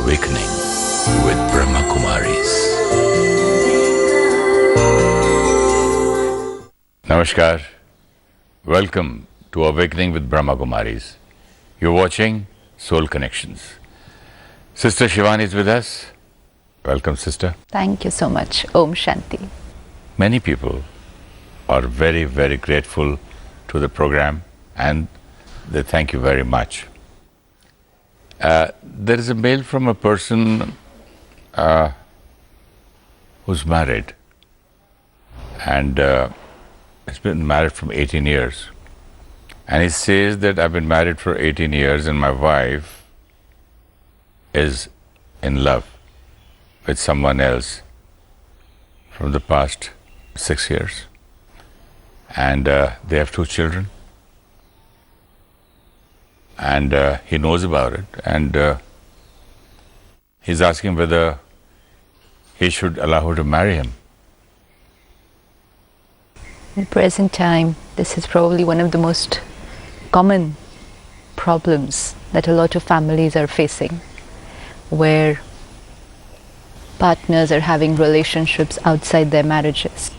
Awakening with Brahmakumaris. Namaskar. Welcome to Awakening with Brahmakumaris. You're watching Soul Connections. Sister Shivani is with us. Welcome, sister. Thank you so much. Om Shanti. Many people are very, very grateful to the program and they thank you very much. There is a mail from a person who's married and has been married from 18 years. And he says that I've been married for 18 years and my wife is in love with someone else from the past 6 years. And they have 2 children. And he knows about it. And he's asking whether he should allow her to marry him. In present time, this is probably one of the most common problems that a lot of families are facing, where partners are having relationships outside their marriages.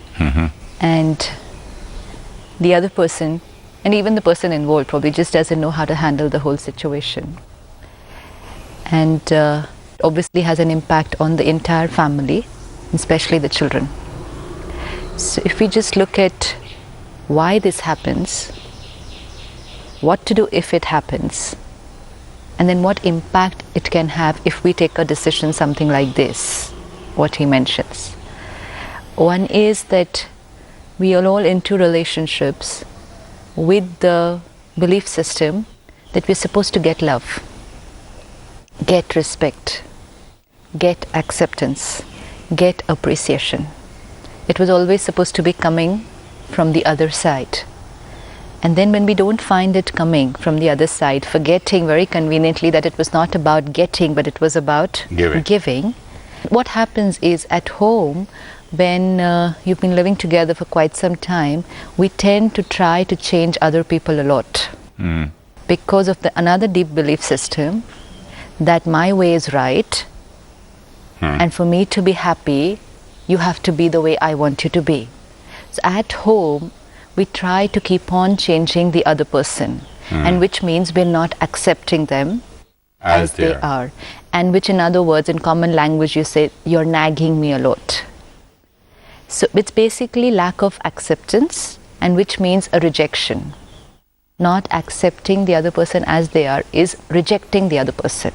And the other person, and even the person involved, probably just doesn't know how to handle the whole situation. And obviously has an impact on the entire family, especially the children. So if we just look at why this happens, what to do if it happens, and then what impact it can have if we take a decision something like this, what he mentions. One is that we are all into relationships with the belief system that we're supposed to get love, get respect, get acceptance, get appreciation. It was always supposed to be coming from the other side. And then when we don't find it coming from the other side, forgetting very conveniently that it was not about getting, but it was about giving. What happens is at home, when you've been living together for quite some time, we tend to try to change other people a lot. Because of another deep belief system that my way is right, and for me to be happy, you have to be the way I want you to be. So at home, we try to keep on changing the other person, and which means we're not accepting them as they are. And which, in other words, in common language, you say, you're nagging me a lot. So it's basically lack of acceptance, and which means a rejection. Not accepting the other person as they are is rejecting the other person.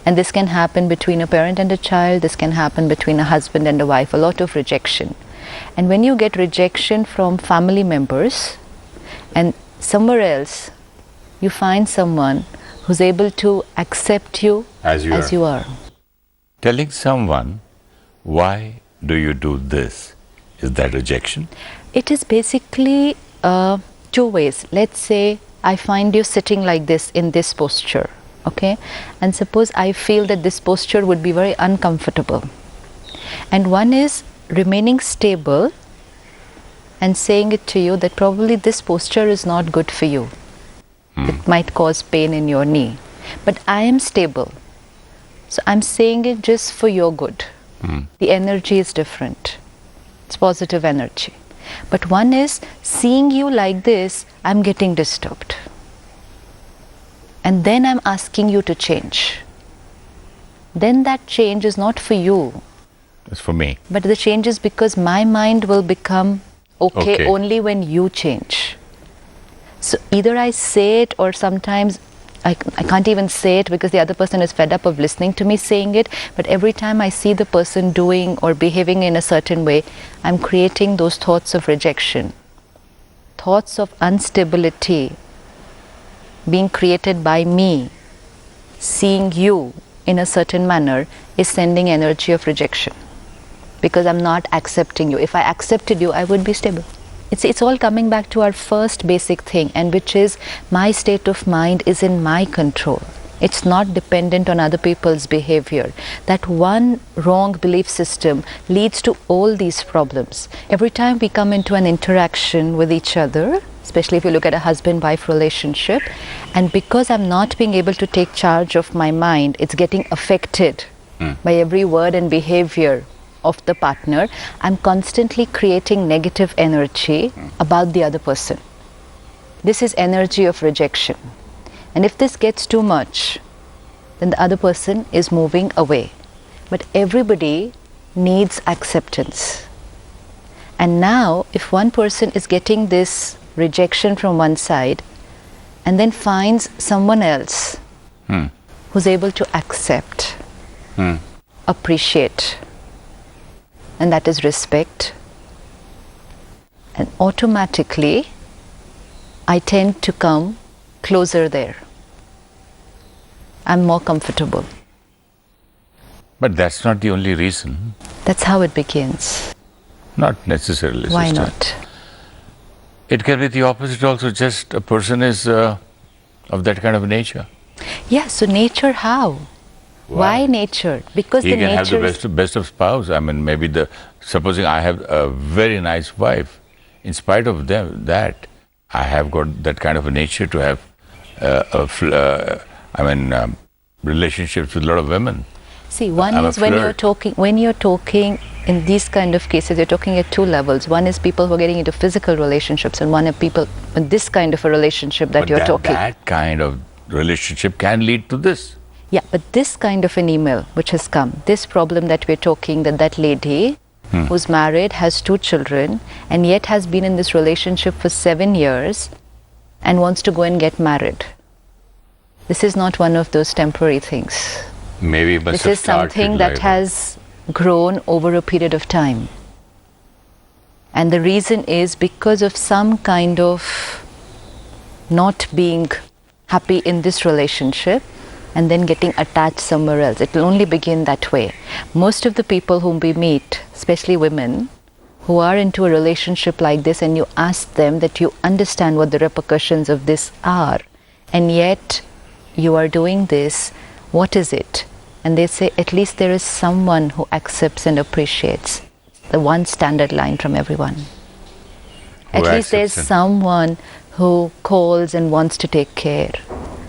And this can happen between a parent and a child, this can happen between a husband and a wife, a lot of rejection. And when you get rejection from family members, and somewhere else you find someone who's able to accept you as you are. Telling someone, why do you do this? Is that rejection? It is basically 2 ways. Let's say I find you sitting like this in this posture, okay? And suppose I feel that this posture would be very uncomfortable. And one is remaining stable and saying it to you that probably this posture is not good for you. It might cause pain in your knee. But I am stable. So I'm saying it just for your good. The energy is different. It's positive energy. But one is seeing you like this, I'm getting disturbed. And then I'm asking you to change. Then that change is not for you. It's for me. But the change is because my mind will become okay only when you change. So either I say it, or sometimes I can't even say it because the other person is fed up of listening to me saying it. But every time I see the person doing or behaving in a certain way, I'm creating those thoughts of rejection, thoughts of instability being created by me. Seeing you in a certain manner is sending energy of rejection, because I'm not accepting you. If I accepted you, I would be stable. It's all coming back to our first basic thing, and which is my state of mind is in my control. It's not dependent on other people's behavior. That one wrong belief system leads to all these problems. Every time we come into an interaction with each other, especially if you look at a husband-wife relationship. And because I'm not being able to take charge of my mind, it's getting affected by every word and behavior of the partner. I'm constantly creating negative energy about the other person. This is energy of rejection. And if this gets too much, then the other person is moving away. But everybody needs acceptance. And now, if one person is getting this rejection from one side and then finds someone else who's able to accept, appreciate, and that is respect, and automatically I tend to come closer there. I'm more comfortable. But that's not the only reason. That's how it begins. Not necessarily. Why sister. not? It can be the opposite also, just a person is of that kind of nature. Yeah, so nature how? Why nature? Because he the can have nature the best of spouse. I mean, maybe supposing I have a very nice wife, in spite of that, I have got that kind of a nature to have relationships with a lot of women. See, one is when you're talking in these kind of cases, you're talking at two levels. One is people who are getting into physical relationships, and one are people in this kind of a relationship that you're talking. That kind of relationship can lead to this. Yeah, but this kind of an email which has come, this problem that we're talking, that lady who's married, has 2 children, and yet has been in this relationship for 7 years and wants to go and get married. This is not one of those temporary things. Maybe this is something that has grown over a period of time. And the reason is because of some kind of not being happy in this relationship and then getting attached somewhere else. It will only begin that way. Most of the people whom we meet, especially women, who are into a relationship like this, and you ask them that you understand what the repercussions of this are, and yet you are doing this, what is it? And they say, at least there is someone who accepts and appreciates. The one standard line from everyone. At least there's someone who calls and wants to take care.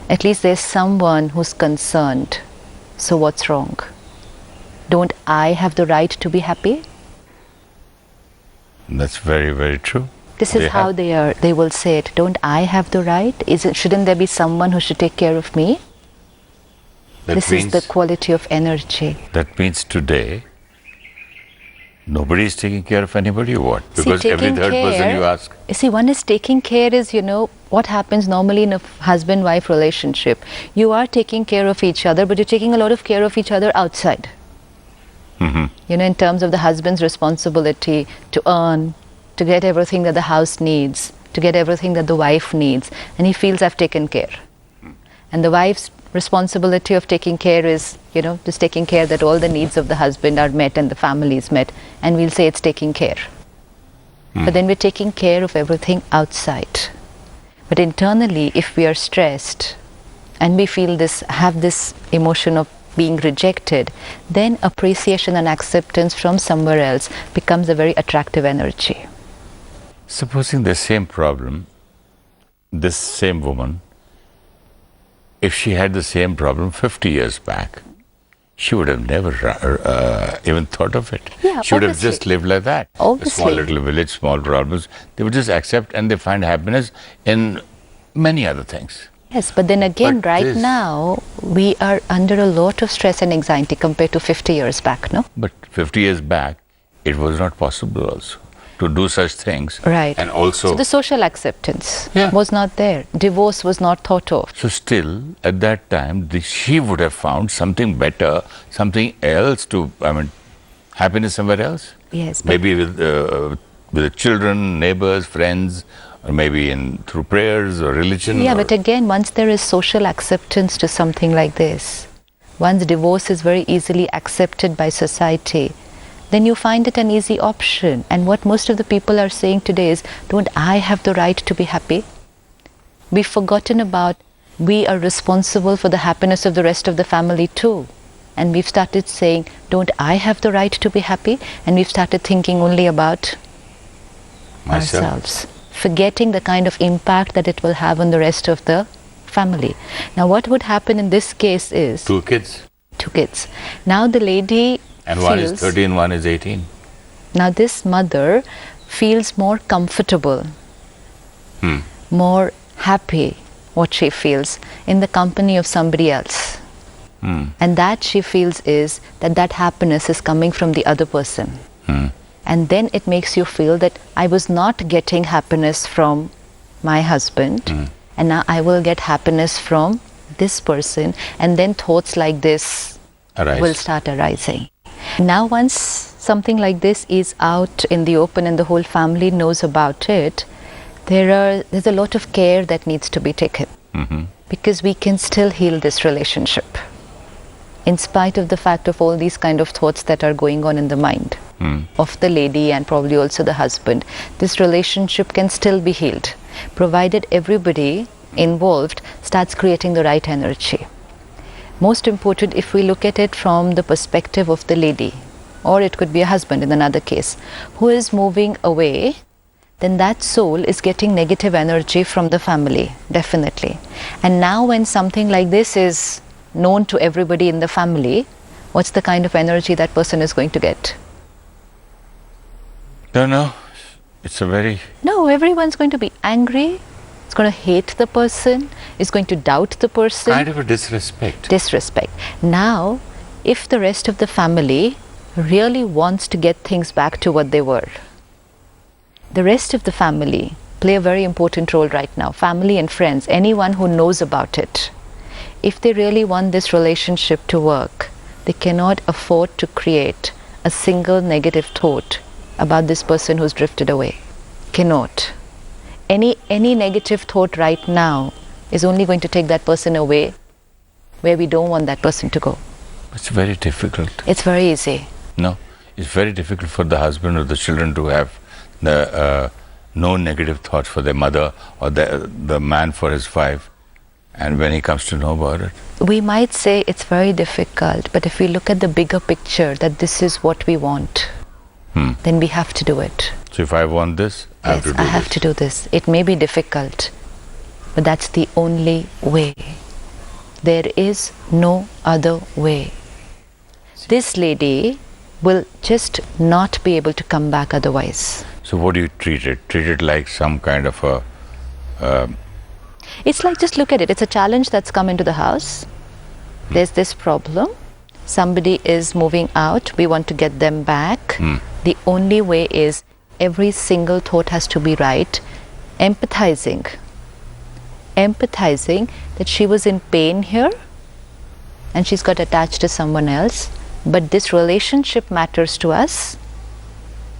At least there's someone who's concerned. So what's wrong? Don't I have the right to be happy? That's very, very true. This is how they are. They will say it. Don't I have the right? Shouldn't there be someone who should take care of me? This is the quality of energy. That means today, nobody is taking care of anybody or what? Because every third person you ask. You see, one is taking care is, what happens normally in a husband-wife relationship. You are taking care of each other, but you're taking a lot of care of each other outside. In terms of the husband's responsibility to earn, to get everything that the house needs, to get everything that the wife needs. And he feels I've taken care. And the wife's responsibility of taking care is, just taking care that all the needs of the husband are met and the family is met. And we'll say it's taking care. But then we're taking care of everything outside. But internally, if we are stressed and we feel have this emotion of being rejected, then appreciation and acceptance from somewhere else becomes a very attractive energy. Supposing the same problem, this same woman, if she had the same problem 50 years back, she would have never even thought of it. Yeah, she would have just lived like that. Obviously. A small little village, small problems. They would just accept and they find happiness in many other things. Yes, but then again, now, we are under a lot of stress and anxiety compared to 50 years back, no? But 50 years back, it was not possible also to do such things. Right. And also, so the social acceptance was not there. Divorce was not thought of. So still, at that time, she would have found something better, something else happiness somewhere else. Yes. Maybe with the children, neighbors, friends, or maybe through prayers or religion. Yeah, but again, once there is social acceptance to something like this, once divorce is very easily accepted by society, then you find it an easy option. And what most of the people are saying today is, don't I have the right to be happy? We've forgotten about we are responsible for the happiness of the rest of the family too. And we've started saying, don't I have the right to be happy? And we've started thinking only about ourselves. forgetting the kind of impact that it will have on the rest of the family. Now what would happen in this case is... Two kids. Two kids. Now the lady And one is 13, one is 18. Now this mother feels more comfortable, more happy, what she feels, in the company of somebody else. And that she feels is that happiness is coming from the other person. And then it makes you feel that I was not getting happiness from my husband, and now I will get happiness from this person, and then thoughts like this will start arising. Now once something like this is out in the open and the whole family knows about it, there's a lot of care that needs to be taken, because we can still heal this relationship in spite of the fact of all these kind of thoughts that are going on in the mind of the lady and probably also the husband. This relationship can still be healed, provided everybody involved starts creating the right energy. Most important, if we look at it from the perspective of the lady, or it could be a husband in another case, who is moving away, then that soul is getting negative energy from the family, definitely. And now when something like this is known to everybody in the family, what's the kind of energy that person is going to get? Don't know. It's a very... No, everyone's going to be angry. It's going to hate the person. It's going to doubt the person. Kind of a disrespect. Disrespect. Now, if the rest of the family really wants to get things back to what they were, the rest of the family play a very important role right now. Family and friends, anyone who knows about it. If they really want this relationship to work, they cannot afford to create a single negative thought about this person who's drifted away. Cannot. Any negative thought right now is only going to take that person away where we don't want that person to go. It's very difficult. It's very easy. No, it's very difficult for the husband or the children to have no negative thoughts for their mother, or the man for his wife, and when he comes to know about it. We might say it's very difficult, but if we look at the bigger picture, that this is what we want, then we have to do it. So if I want this, I have to do this. I have to do this. It may be difficult, but that's the only way. There is no other way. This lady will just not be able to come back otherwise. So what do you treat it? Treat it like some kind of a... It's like, just look at it. It's a challenge that's come into the house. There's this problem. Somebody is moving out. We want to get them back. The only way is every single thought has to be right. Empathizing that she was in pain here and she's got attached to someone else. But this relationship matters to us.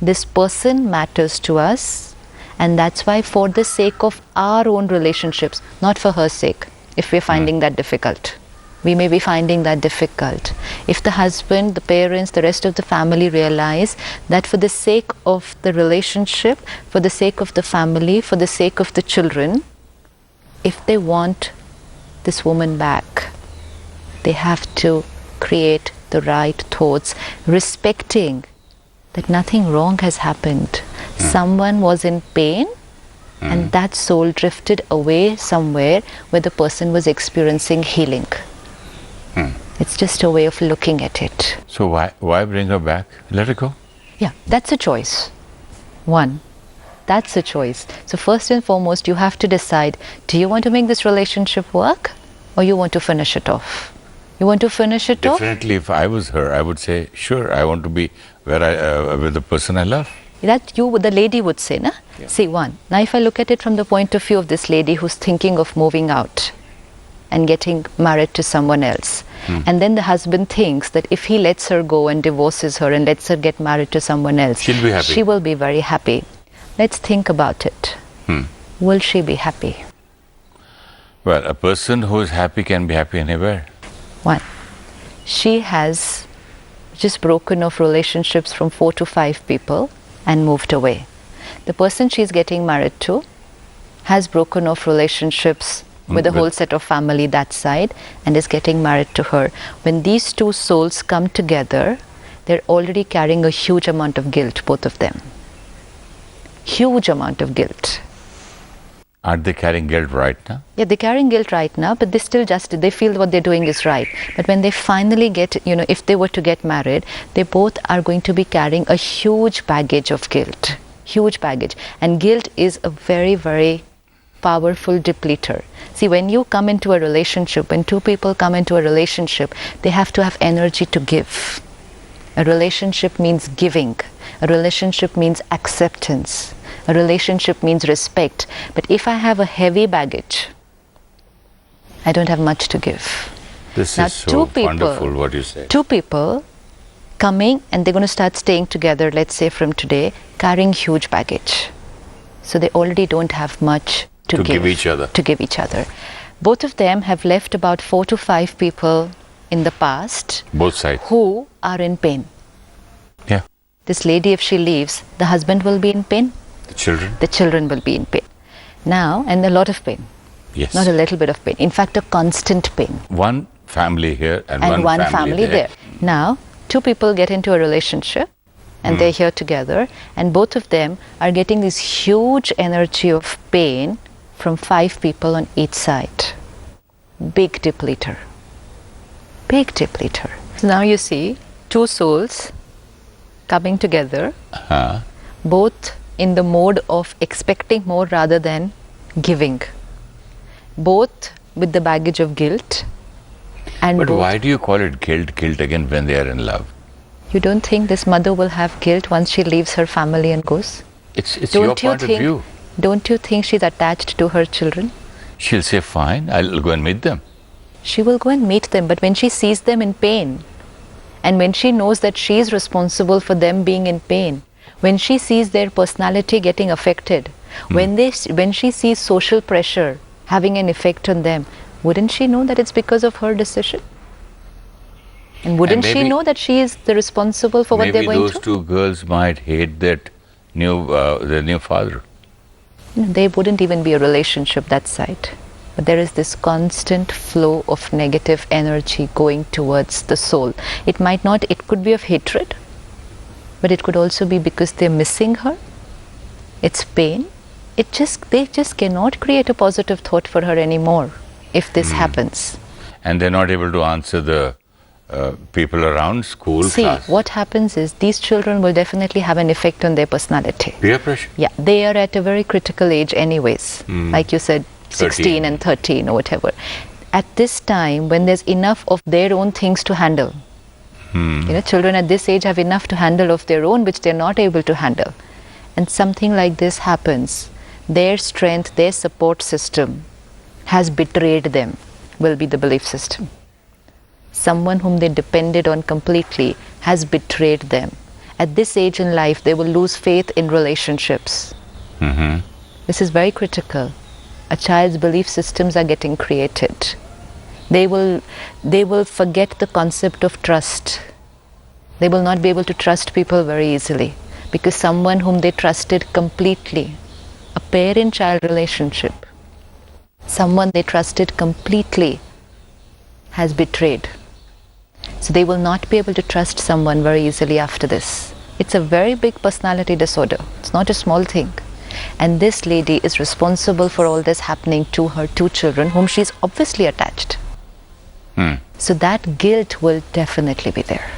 This person matters to us. And that's why, for the sake of our own relationships, not for her sake, if we're finding that difficult. We may be finding that difficult. If the husband, the parents, the rest of the family realize that for the sake of the relationship, for the sake of the family, for the sake of the children, if they want this woman back, they have to create the right thoughts, respecting that nothing wrong has happened. Someone was in pain and that soul drifted away somewhere where the person was experiencing healing. It's just a way of looking at it. So why bring her back? Let her go? Yeah, that's a choice. One, that's a choice. So first and foremost, you have to decide, do you want to make this relationship work or you want to finish it off? You want to finish it off? Definitely, if I was her, I would say, sure, I want to be with the person I love. That the lady would say, na? Yeah. See, one. Now if I look at it from the point of view of this lady who's thinking of moving out and getting married to someone else, and then the husband thinks that if he lets her go and divorces her and lets her get married to someone else, she'll be happy. She will be very happy. Let's think about it. Will she be happy? Well, a person who is happy can be happy anywhere. One, she has just broken off relationships from 4 to 5 people and moved away. The person she's getting married to has broken off relationships with a whole set of family that side and is getting married to her. When these two souls come together, they're already carrying a huge amount of guilt, both of them. Huge amount of guilt. Aren't they carrying guilt right now? Yeah, they're carrying guilt right now, but they feel what they're doing is right. But when they finally get, if they were to get married, they both are going to be carrying a huge baggage of guilt. Huge baggage. And guilt is a very, very powerful depleter. See, when you come into a relationship, when two people come into a relationship, they have to have energy to give. A relationship means giving. A relationship means acceptance. A relationship means respect. But if I have a heavy baggage, I don't have much to give. This Now, is so wonderful what you say. Two people coming and they're going to start staying together, let's say from today, carrying huge baggage. So they already don't have much to give each other. To give each other. Both of them have left about 4 to 5 people in the past. Both sides. Who are in pain. Yeah. This lady, if she leaves, the husband will be in pain. The children. The children will be in pain. Now, and a lot of pain. Yes. Not a little bit of pain. In fact, a constant pain. One family here and one family there. Now, two people get into a relationship and they're here together, and both of them are getting this huge energy of pain from 5 people on each side. Big depleter. Big depleter. So now you see two souls coming together, both in the mode of expecting more rather than giving. Both with the baggage of guilt. But why do you call it guilt again when they are in love? You don't think this mother will have guilt once she leaves her family and goes? It's your point of view. Don't you think she's attached to her children? She'll say, fine, I'll go and meet them. She will go and meet them, but when she sees them in pain, and when she knows that she is responsible for them being in pain, when she sees their personality getting affected, when she sees social pressure having an effect on them, wouldn't she know that it's because of her decision? And wouldn't she know that she is the responsible for what they're going through? Maybe through? those 2 girls might hate that their new father. There wouldn't even be a relationship that side. But there is this constant flow of negative energy going towards the soul. It could be of hatred, but it could also be because they're missing her. It's pain. They just cannot create a positive thought for her anymore if this happens. And they're not able to answer the people around, school, class. See, what happens is these children will definitely have an effect on their personality. Peer pressure? Yeah, they are at a very critical age anyways. Like you said, 16 and 13 or whatever. At this time, when there's enough of their own things to handle, children at this age have enough to handle of their own which they're not able to handle. And something like this happens, their strength, their support system has betrayed them, will be the belief system. Someone whom they depended on completely has betrayed them. At this age in life, they will lose faith in relationships. This is very critical. A child's belief systems are getting created. They will forget the concept of trust. They will not be able to trust people very easily because someone whom they trusted completely, a parent-child relationship, someone they trusted completely has betrayed. So they will not be able to trust someone very easily after this. It's a very big personality disorder. It's not a small thing. And this lady is responsible for all this happening to her 2 children whom she's obviously attached. So that guilt will definitely be there.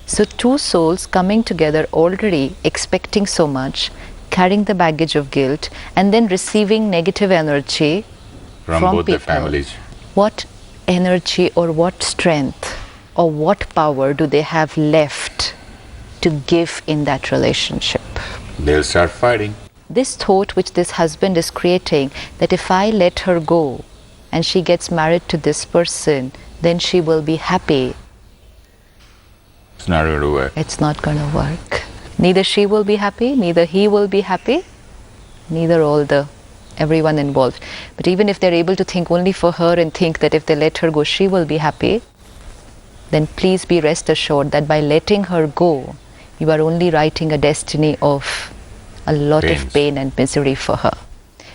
So 2 souls coming together already expecting so much, carrying the baggage of guilt, and then receiving negative energy from both people. their families. What energy or what strength or what power do they have left to give in that relationship? They'll start fighting. This thought which this husband is creating, that if I let her go and she gets married to this person, then she will be happy. It's not going to work. It's not going to work. Neither she will be happy, neither he will be happy, neither everyone involved. But even if they're able to think only for her and think that if they let her go, she will be happy, then please be rest assured that by letting her go, you are only writing a destiny of a lot of pain and misery for her.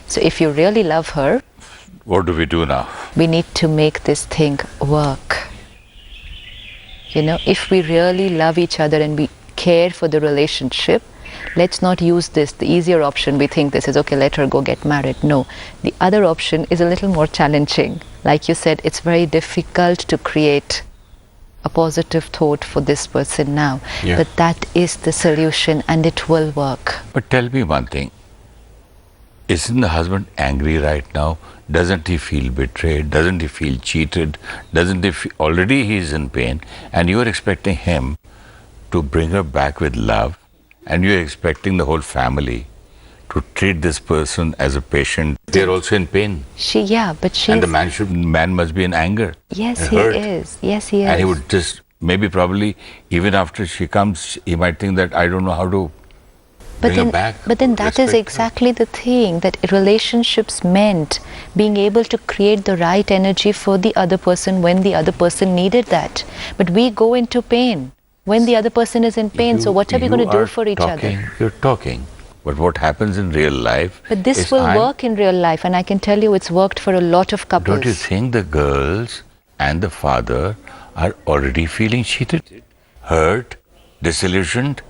So if you really love her, what do we do now? We need to make this thing work. If we really love each other and we care for the relationship, let's not use this, the easier option. We think this is okay, let her go get married. No, the other option is a little more challenging. Like you said, it's very difficult to create a positive thought for this person now. Yeah. But that is the solution, and it will work. But tell me one thing. Isn't the husband angry right now? Doesn't he feel betrayed? Doesn't he feel cheated? Doesn't he feel, already he's in pain, and you're expecting him to bring her back with love, and you're expecting the whole family to treat this person as a patient. They're also in pain. And the man must be in anger. Yes, and he hurt. is. Yes, he is. And he would just, maybe probably, even after she comes, he might think that I don't know how to bring her back. But then that is exactly the thing, that relationships meant being able to create the right energy for the other person when the other person needed that. But we go into pain when the other person is in pain. So what are we going to do for each other? You're talking. But what happens in real life? But this will work in real life, and I can tell you it's worked for a lot of couples. Don't you think the girls and the father are already feeling cheated, hurt, disillusioned?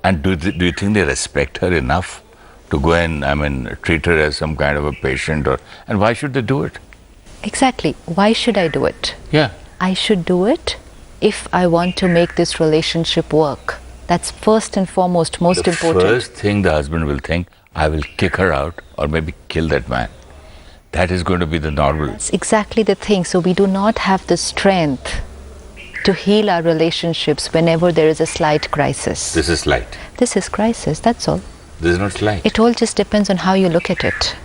And do you think they respect her enough to go and treat her as some kind of a patient? And why should they do it? Exactly. Why should I do it? Yeah. I should do it if I want to make this relationship work. That's first and foremost, most important. The first thing the husband will think, I will kick her out or maybe kill that man. That is going to be the normal. That's exactly the thing. So we do not have the strength to heal our relationships whenever there is a slight crisis. This is slight. This is crisis, that's all. This is not slight. It all just depends on how you look at it.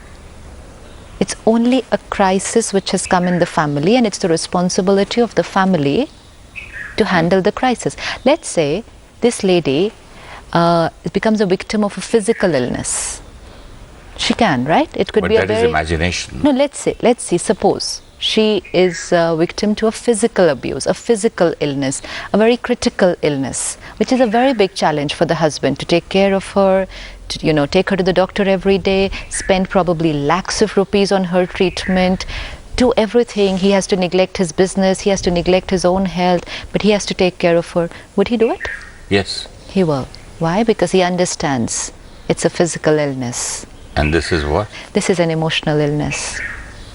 It's only a crisis which has come in the family, and it's the responsibility of the family to handle the crisis. Let's say this lady becomes a victim of a physical illness. She can, right? It could be that is imagination. No, let's see, suppose she is a victim to a physical abuse, a physical illness, a very critical illness, which is a very big challenge for the husband to take care of her, to, take her to the doctor every day, spend probably lakhs of rupees on her treatment, do everything. He has to neglect his business, he has to neglect his own health, but he has to take care of her. Would he do it? Yes. He will. Why? Because he understands it's a physical illness. And this is what? This is an emotional illness.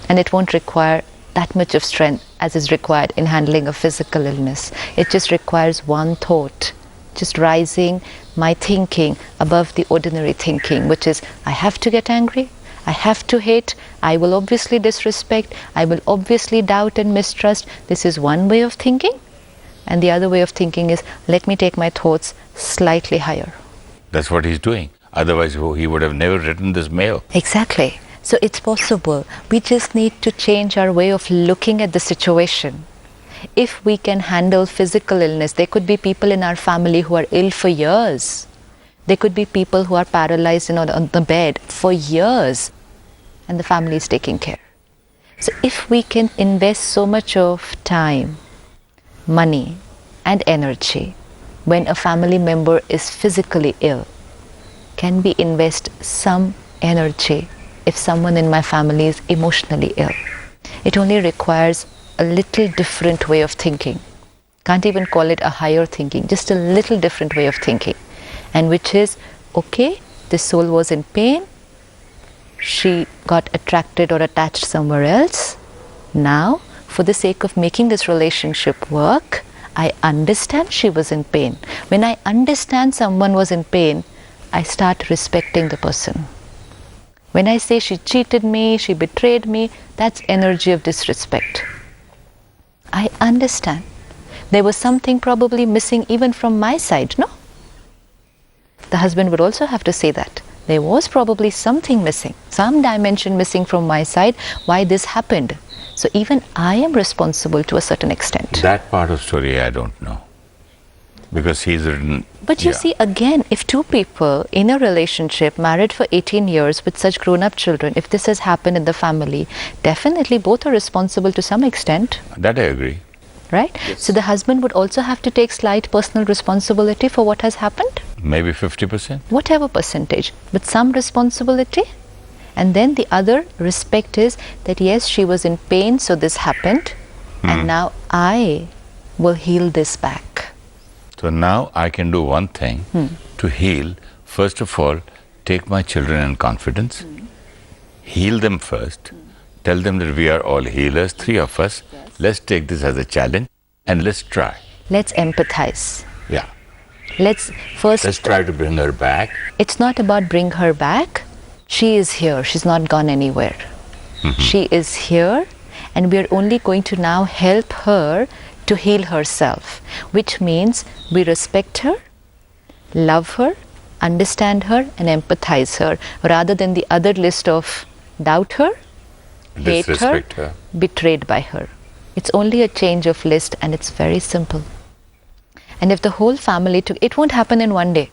And it won't require that much of strength as is required in handling a physical illness. It just requires one thought, just rising my thinking above the ordinary thinking, which is, I have to get angry, I have to hate, I will obviously disrespect, I will obviously doubt and mistrust. This is one way of thinking. And the other way of thinking is, let me take my thoughts slightly higher. That's what he's doing. Otherwise, he would have never written this mail. Exactly. So it's possible. We just need to change our way of looking at the situation. If we can handle physical illness, there could be people in our family who are ill for years. There could be people who are paralyzed on the bed for years, and the family is taking care. So if we can invest so much of time, money, and energy when a family member is physically ill, can we invest some energy if someone in my family is emotionally ill? It only requires a little different way of thinking. Can't even call it a higher thinking, just a little different way of thinking. And which is, okay, this soul was in pain, she got attracted or attached somewhere else. Now, for the sake of making this relationship work, I understand she was in pain. When I understand someone was in pain, I start respecting the person. When I say she cheated me, she betrayed me, that's energy of disrespect. I understand. There was something probably missing even from my side, no? The husband would also have to say that. There was probably something missing, some dimension missing from my side, why this happened. So even I am responsible to a certain extent. That part of story I don't know. Because he's written... But you see, again, if two people in a relationship, married for 18 years with such grown-up children, if this has happened in the family, definitely both are responsible to some extent. That I agree. Right? Yes. So the husband would also have to take slight personal responsibility for what has happened. Maybe 50%. Whatever percentage, but some responsibility. And then the other respect is that yes, she was in pain, so this happened. And now I will heal this back. So now I can do one thing to heal first of all, take my children in confidence, heal them first, tell them that we are all healers, three of us. Let's take this as a challenge and let's try. Let's empathize. Yeah. Let's try to bring her back. It's not about bring her back. She is here. She's not gone anywhere. She is here, and we're only going to now help her to heal herself, which means we respect her, love her, understand her, and empathize her, rather than the other list of doubt her, hate her, Disrespect her, betrayed by her. It's only a change of list, and it's very simple. And if the whole family took, it won't happen in one day.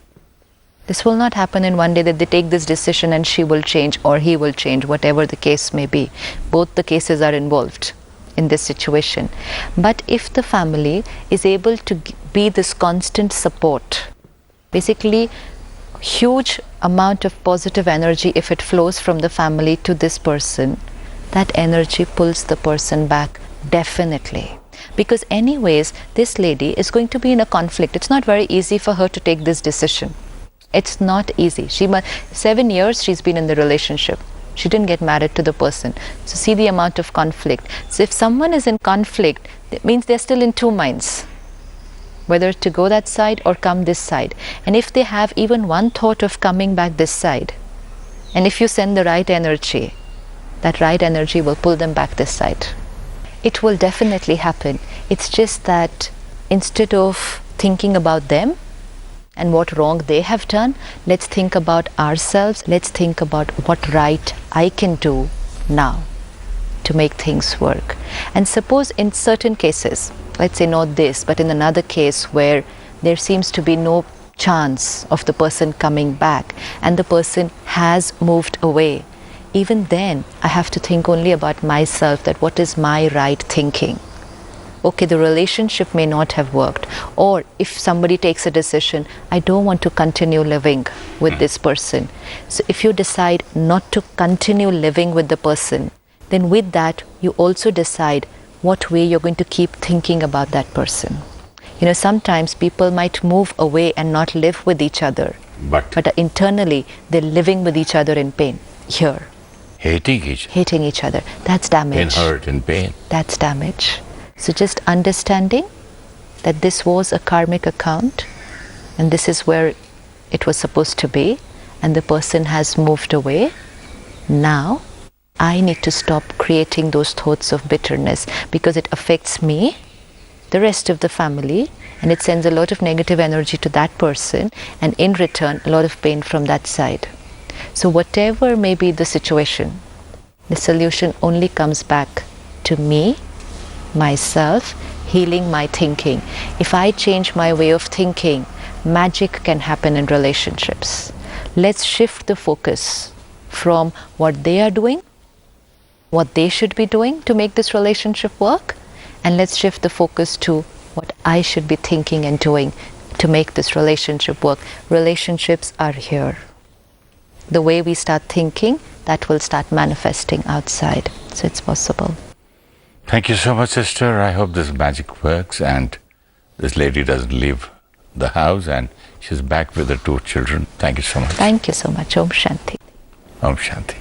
This will not happen in one day that they take this decision and she will change or he will change, whatever the case may be. Both the cases are involved in this situation. But if the family is able to be this constant support, basically huge amount of positive energy, if it flows from the family to this person, that energy pulls the person back, definitely. Because anyways, this lady is going to be in a conflict. It's not very easy for her to take this decision. It's not easy. 7 years she's been in the relationship. She didn't get married to the person. So see the amount of conflict. So if someone is in conflict, it means they're still in two minds, whether to go that side or come this side. And if they have even one thought of coming back this side, and if you send the right energy, that right energy will pull them back this side. It will definitely happen. It's just that instead of thinking about them and what wrong they have done, let's think about ourselves. Let's think about what right I can do now to make things work. And suppose in certain cases, let's say not this, but in another case where there seems to be no chance of the person coming back and the person has moved away, even then I have to think only about myself, that what is my right thinking. Okay, the relationship may not have worked, or if somebody takes a decision, I don't want to continue living with this person. So if you decide not to continue living with the person, then with that you also decide what way you're going to keep thinking about that person. You know, sometimes people might move away and not live with each other, but internally they're living with each other in pain. Here, hating each other. That's damage. In hurt and pain. That's damage. So just understanding that this was a karmic account and this is where it was supposed to be, and the person has moved away. Now I need to stop creating those thoughts of bitterness, because it affects me, the rest of the family, and it sends a lot of negative energy to that person, and in return a lot of pain from that side. So whatever may be the situation, the solution only comes back to me, myself, healing my thinking. If I change my way of thinking, magic can happen in relationships. Let's shift the focus from what they are doing, what they should be doing to make this relationship work, and let's shift the focus to what I should be thinking and doing to make this relationship work. Relationships are here. The way we start thinking, that will start manifesting outside. So it's possible. Thank you so much, sister. I hope this magic works and this lady doesn't leave the house and she's back with her 2 children. Thank you so much. Thank you so much. Om Shanti. Om Shanti.